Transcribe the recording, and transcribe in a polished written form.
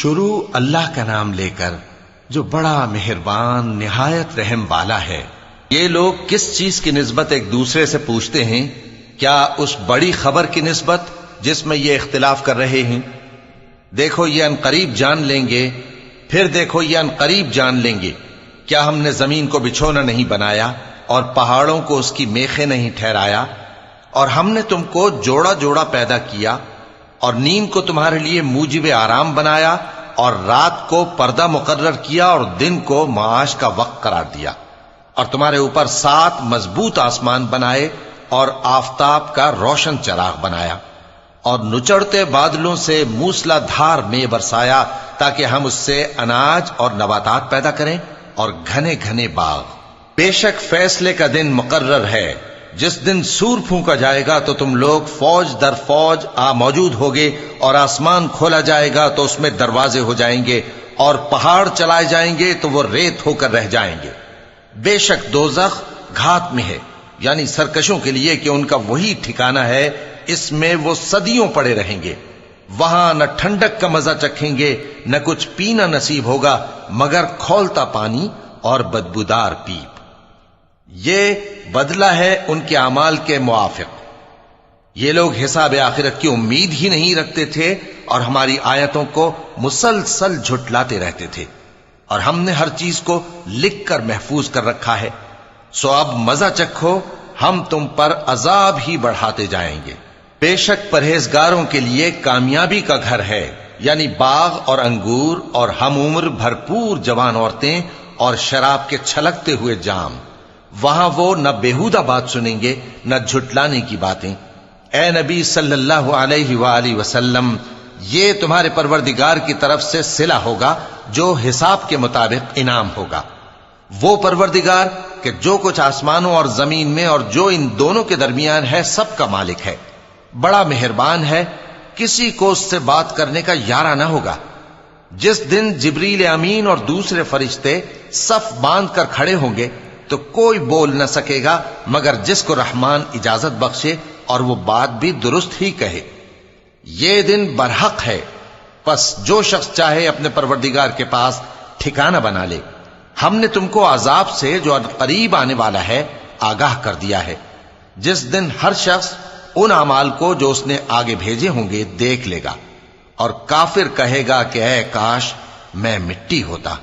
شروع اللہ کا نام لے کر جو بڑا مہربان نہایت رحم والا ہے۔ یہ لوگ کس چیز کی نسبت ایک دوسرے سے پوچھتے ہیں؟ کیا اس بڑی خبر کی نسبت جس میں یہ اختلاف کر رہے ہیں؟ دیکھو یہ عنقریب جان لیں گے، پھر دیکھو یہ عنقریب جان لیں گے۔ کیا ہم نے زمین کو بچھونا نہیں بنایا اور پہاڑوں کو اس کی میخیں نہیں ٹھہرایا؟ اور ہم نے تم کو جوڑا جوڑا پیدا کیا اور نیند کو تمہارے لیے موجب آرام بنایا اور رات کو پردہ مقرر کیا اور دن کو معاش کا وقت قرار دیا، اور تمہارے اوپر 7 مضبوط آسمان بنائے اور آفتاب کا روشن چراغ بنایا، اور نچڑتے بادلوں سے موسلا دھار میں برسایا تاکہ ہم اس سے اناج اور نباتات پیدا کریں اور گھنے گھنے باغ۔ بے شک فیصلے کا دن مقرر ہے، جس دن سور پھونکا جائے گا تو تم لوگ فوج در فوج موجود ہوگے، اور آسمان کھولا جائے گا تو اس میں دروازے ہو جائیں گے، اور پہاڑ چلائے جائیں گے تو وہ ریت ہو کر رہ جائیں گے۔ بے شک دوزخ گھات میں ہے، یعنی سرکشوں کے لیے کہ ان کا وہی ٹھکانہ ہے، اس میں وہ صدیوں پڑے رہیں گے۔ وہاں نہ ٹھنڈک کا مزہ چکھیں گے، نہ کچھ پینا نصیب ہوگا مگر کھولتا پانی اور بدبودار پیپ۔ یہ بدلہ ہے ان کے اعمال کے موافق۔ یہ لوگ حساب آخرت کی امید ہی نہیں رکھتے تھے اور ہماری آیتوں کو مسلسل جھٹلاتے رہتے تھے، اور ہم نے ہر چیز کو لکھ کر محفوظ کر رکھا ہے۔ سو اب مزہ چکھو، ہم تم پر عذاب ہی بڑھاتے جائیں گے۔ بے شک پرہیزگاروں کے لیے کامیابی کا گھر ہے، یعنی باغ اور انگور اور ہم عمر بھرپور جوان عورتیں اور شراب کے چھلکتے ہوئے جام۔ وہاں وہ نہ بیہودہ بات سنیں گے نہ جھٹلانے کی باتیں۔ اے نبی صلی اللہ علیہ وآلہ وسلم، یہ تمہارے پروردگار کی طرف سے صلہ ہوگا جو حساب کے مطابق انعام ہوگا۔ وہ پروردگار کہ جو کچھ آسمانوں اور زمین میں اور جو ان دونوں کے درمیان ہے سب کا مالک ہے، بڑا مہربان ہے، کسی کو اس سے بات کرنے کا یارہ نہ ہوگا۔ جس دن جبریل امین اور دوسرے فرشتے صف باندھ کر کھڑے ہوں گے تو کوئی بول نہ سکے گا مگر جس کو رحمان اجازت بخشے، اور وہ بات بھی درست ہی کہے۔ یہ دن برحق ہے، پس جو شخص چاہے اپنے پروردگار کے پاس ٹھکانہ بنا لے۔ ہم نے تم کو عذاب سے جو قریب آنے والا ہے آگاہ کر دیا ہے، جس دن ہر شخص ان اعمال کو جو اس نے آگے بھیجے ہوں گے دیکھ لے گا، اور کافر کہے گا کہ اے کاش میں مٹی ہوتا۔